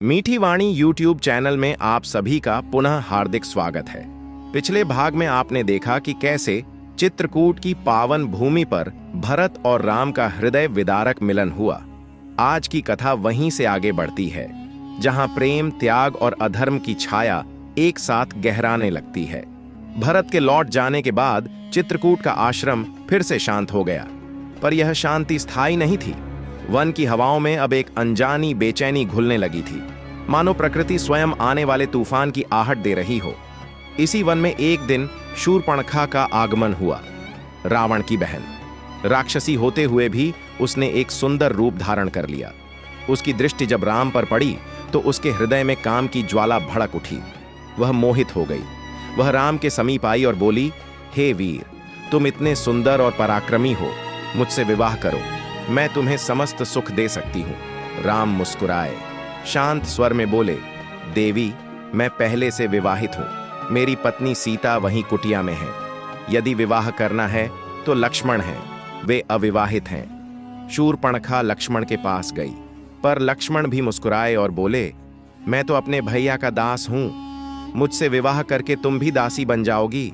मीठी वाणी YouTube channel में आप सभी का पुनः हार्दिक स्वागत है। पिछले भाग में आपने देखा कि कैसे चित्रकूट की पावन भूमि पर भरत और राम का हृदय विदारक मिलन हुआ। आज की कथा वहीं से आगे बढ़ती है, जहां प्रेम, त्याग और अधर्म की छाया एक साथ गहराने लगती है। भरत के लौट जाने के बाद चित्रकूट का आश्रम फिर से शांत हो गया, पर यह शांति स्थायी नहीं थी। वन की हवाओं में अब एक अनजानी बेचैनी घुलने लगी थी, मानो प्रकृति स्वयं आने वाले तूफान की आहट दे रही हो। इसी वन में एक दिन शूर्पणखा का आगमन हुआ, रावण की बहन। राक्षसी होते हुए भी उसने एक सुंदर रूप धारण कर लिया। उसकी दृष्टि जब राम पर पड़ी तो उसके हृदय में काम की ज्वाला भड़क उठी। वह मोहित हो गई। वह राम के समीप आई और बोली, हे वीर, तुम इतने सुंदर और पराक्रमी हो, मुझसे विवाह करो, मैं तुम्हें समस्त सुख दे सकती हूं। राम मुस्कुराए, शांत स्वर में बोले, देवी, मैं पहले से विवाहित हूं। मेरी पत्नी सीता वहीं कुटिया में है। यदि विवाह करना है तो लक्ष्मण हैं, वे अविवाहित हैं। शूर्पणखा लक्ष्मण के पास गई, पर लक्ष्मण भी मुस्कुराए और बोले, मैं तो अपने भैया का दास हूं, मुझसे विवाह करके तुम भी दासी बन जाओगी।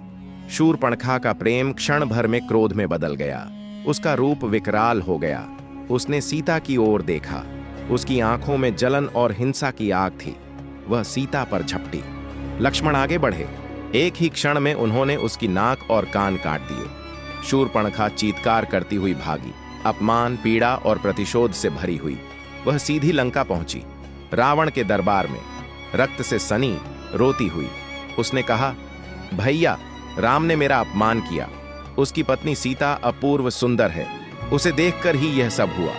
शूर्पणखा का प्रेम क्षण भर में क्रोध में बदल गया। उसका रूप विकराल हो गया। उसने सीता की ओर देखा। उसकी आंखों में जलन और हिंसा की आग थी। वह सीता पर झपटी। लक्ष्मण आगे बढ़े। एक ही क्षण में उन्होंने उसकी नाक और कान काट दिए। शूर्पणखा चीत्कार करती हुई भागी, अपमान, पीड़ा और प्रतिशोध से भरी हुई। वह सीधी लंका पहुंची, रावण के दरबार में, रक्त से सनी, रोती हुई। उसने कहा, भैया, राम ने मेरा अपमान किया। उसकी पत्नी सीता अपूर्व सुंदर है, उसे देखकर ही यह सब हुआ।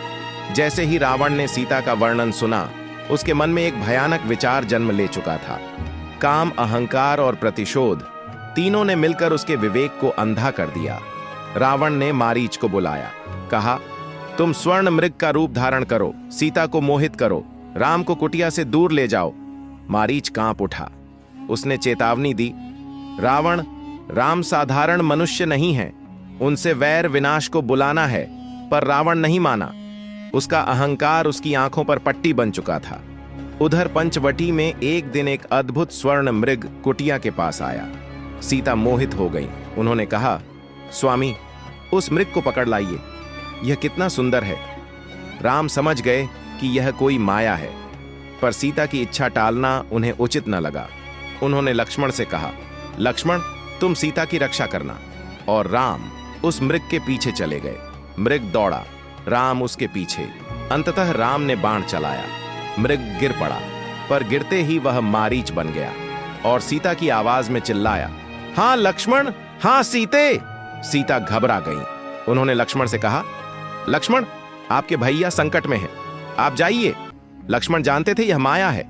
जैसे ही रावण ने सीता का वर्णन सुना, उसके मन में एक भयानक विचार जन्म ले चुका था। काम, अहंकार और प्रतिशोध तीनों ने मिलकर उसके विवेक को अंधा कर दिया। रावण ने मारीच को बुलाया, कहा, तुम स्वर्ण मृग का रूप धारण करो, सीता को मोहित करो, राम को कुटिया से दूर ले जाओ। मारीच कांप उठा। उसने चेतावनी दी, रावण, राम साधारण मनुष्य नहीं है, उनसे वैर विनाश को बुलाना है। पर रावण नहीं माना। उसका अहंकार उसकी आंखों पर पट्टी बन चुका था। उधर पंचवटी में एक दिन एक अद्भुत स्वर्ण मृग कुटिया के पास आया। सीता मोहित हो गई। उन्होंने कहा, स्वामी, उस मृग को पकड़ लाइए, यह कितना सुंदर है। राम समझ गए कि यह कोई माया है, पर सीता की इच्छा टालना उन्हें उचित न लगा। उन्होंने लक्ष्मण से कहा, लक्ष्मण, तुम सीता की रक्षा करना। और राम उस मृग के पीछे चले गए। मृग दौड़ा, राम उसके पीछे। अंततः राम ने बाण चलाया। मृग गिर पड़ा, पर गिरते ही वह मारीच बन गया और सीता की आवाज में चिल्लाया, हां लक्ष्मण, हां सीते। सीता घबरा गई। उन्होंने लक्ष्मण से कहा, लक्ष्मण, आपके भैया संकट में हैं, आप जाइए। लक्ष्मण जानते थे यह माया है,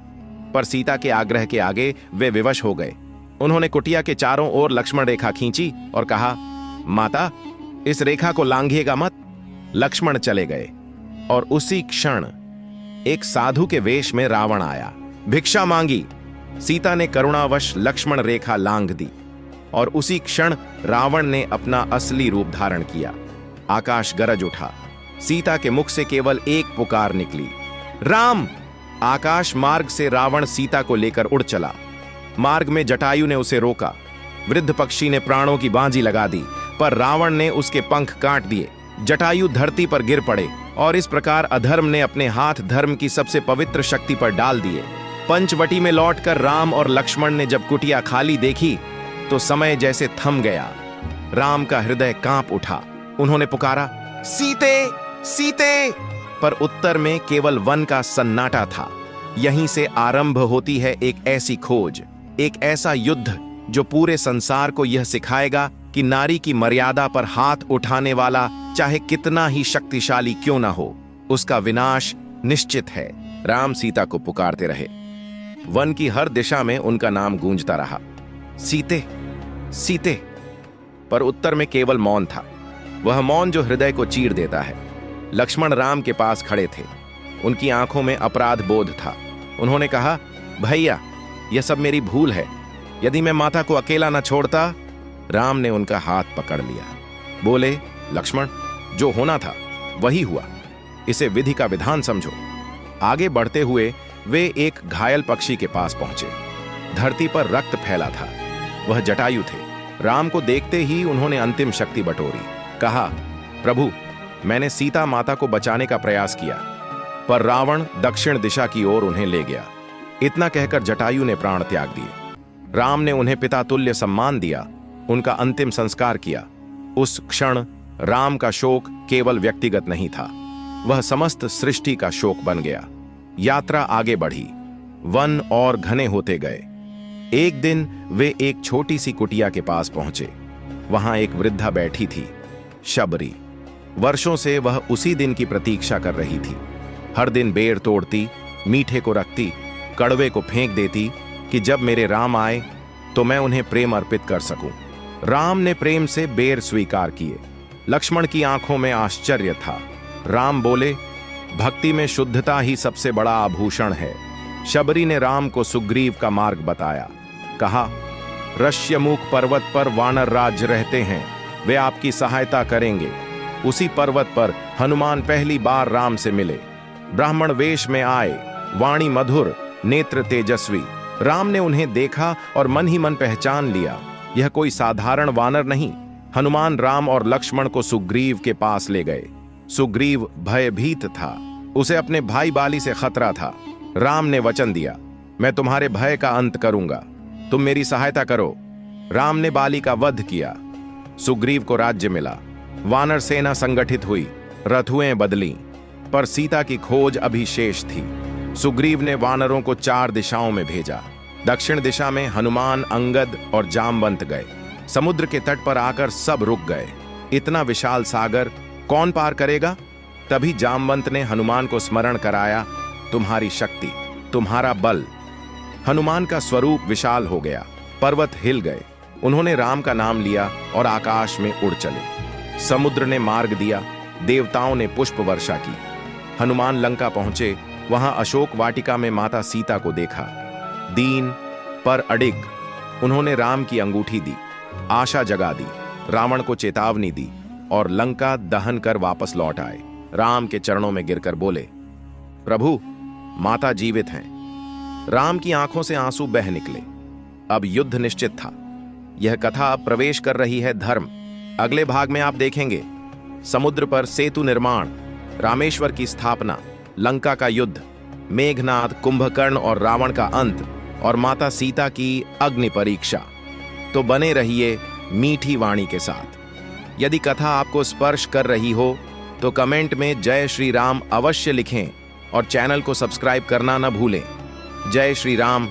पर सीता के आग्रह के आगे वे विवश हो गए। उन्होंने कुटिया के चारों ओर लक्ष्मण रेखा खींची और कहा, माता, इस रेखा को लांघिएगा मत। लक्ष्मण चले गए और उसी क्षण एक साधु के वेश में रावण आया, भिक्षा मांगी। सीता ने करुणावश लक्ष्मण रेखा लांघ दी और उसी क्षण रावण ने अपना असली रूप धारण किया। आकाश गरज उठा। सीता के मुख से केवल एक पुकार निकली, राम। आकाश मार्ग से रावण सीता को लेकर उड़ चला। मार्ग में जटायु ने उसे रोका। वृद्ध पक्षी ने प्राणों की बांजी लगा दी, पर रावण ने उसके पंख काट दिए। जटायु धरती पर गिर पड़े और इस प्रकार अधर्म ने अपने हाथ धर्म की सबसे पवित्र शक्ति पर डाल दिए। पंचवटी में लौटकर राम और लक्ष्मण ने जब कुटिया खाली देखी तो समय जैसे थम गया। राम का हृदय कांप उठा। उन्होंने पुकारा, सीते, सीते। पर उत्तर में केवल वन का सन्नाटा था। यहीं से आरंभ होती है एक ऐसी खोज, एक ऐसा युद्ध जो पूरे संसार को यह सिखाएगा कि नारी की मर्यादा पर हाथ उठाने वाला चाहे कितना ही शक्तिशाली क्यों ना हो, उसका विनाश निश्चित है। राम सीता को पुकारते रहे। वन की हर दिशा में उनका नाम गूंजता रहा, सीते, सीते। पर उत्तर में केवल मौन था, वह मौन जो हृदय को चीर देता है। लक्ष्मण राम के पास खड़े थे। उनकी आंखों में अपराध बोध था। उन्होंने कहा, भैया, यह सब मेरी भूल है। यदि मैं माता को अकेला न छोड़ता। राम ने उनका हाथ पकड़ लिया। बोले, लक्ष्मण, जो होना था वही हुआ, इसे विधि का विधान समझो। आगे बढ़ते हुए वे एक घायल पक्षी के पास पहुंचे। धरती पर रक्त फैला था। वह जटायु थे। राम को देखते ही उन्होंने अंतिम शक्ति बटोरी। कहा, प्रभु, मैंने सीता माता को बचाने का प्रयास किया, पर रावण दक्षिण दिशा की ओर उन्हें ले गया। इतना कहकर जटायु ने प्राण त्याग दिए। राम ने उन्हें पिता तुल्य सम्मान दिया, उनका अंतिम संस्कार किया। उस क्षण राम का शोक केवल व्यक्तिगत नहीं था, वह समस्त सृष्टि का शोक बन गया। यात्रा आगे बढ़ी। वन और घने होते गए। एक दिन वे एक छोटी सी कुटिया के पास पहुंचे। वहां एक वृद्धा बैठी थी, शबरी। वर्षों से वह उसी दिन की प्रतीक्षा कर रही थी। हर दिन बेर तोड़ती, मीठे को रखती, कड़वे को फेंक देती कि जब मेरे राम आए तो मैं उन्हें प्रेम अर्पित कर सकूं। राम ने प्रेम से बेर स्वीकार किए। लक्ष्मण की आंखों में आश्चर्य था। राम बोले, भक्ति में शुद्धता ही सबसे बड़ा आभूषण है। शबरी ने राम को सुग्रीव का मार्ग बताया। कहा, ऋष्यमुख पर्वत पर वानर राज रहते हैं, वे आपकी सहायता करेंगे। उसी पर्वत पर हनुमान पहली बार राम से मिले। ब्राह्मण वेश में आए, वाणी मधुर, नेत्र तेजस्वी। राम ने उन्हें देखा और मन ही मन पहचान लिया, यह कोई साधारण वानर नहीं। हनुमान राम और लक्ष्मण को सुग्रीव के पास ले गए। सुग्रीव भयभीत था, उसे अपने भाई बाली से खतरा था। राम ने वचन दिया, मैं तुम्हारे भय का अंत करूंगा, तुम मेरी सहायता करो। राम ने बाली का वध किया। सुग्रीव को राज्य मिला। वानर सेना संगठित हुई, रथुएं बदलीं, पर सीता की खोज अभी शेष थी। सुग्रीव ने वानरों को 4 दिशाओं में भेजा। दक्षिण दिशा में हनुमान, अंगद और जामवंत गए। समुद्र के तट पर आकर सब रुक गए। इतना विशाल सागर कौन पार करेगा? तभी जामवंत ने हनुमान को स्मरण कराया, तुम्हारी शक्ति, तुम्हारा बल। हनुमान का स्वरूप विशाल हो गया, पर्वत हिल गए। उन्होंने राम का नाम लिया और आकाश में उड़ चले। समुद्र ने मार्ग दिया, देवताओं ने पुष्प वर्षा की। हनुमान लंका पहुंचे। वहां अशोक वाटिका में माता सीता को देखा। दीन पर अडिग उन्होंने राम की अंगूठी दी, आशा जगा दी, रावण को चेतावनी दी और लंका दहन कर वापस लौट आए। राम के चरणों में गिरकर बोले, प्रभु, माता जीवित हैं। राम की आंखों से आंसू बह निकले। अब युद्ध निश्चित था। यह कथा अब प्रवेश कर रही है धर्म। अगले भाग में आप देखेंगे समुद्र पर सेतु निर्माण, रामेश्वर की स्थापना, लंका का युद्ध, मेघनाद, कुंभकर्ण और रावण का अंत और माता सीता की अग्नि परीक्षा। तो बने रहिए मीठी वाणी के साथ। यदि कथा आपको स्पर्श कर रही हो तो कमेंट में जय श्री राम अवश्य लिखें और चैनल को सब्सक्राइब करना न भूलें। जय श्री राम।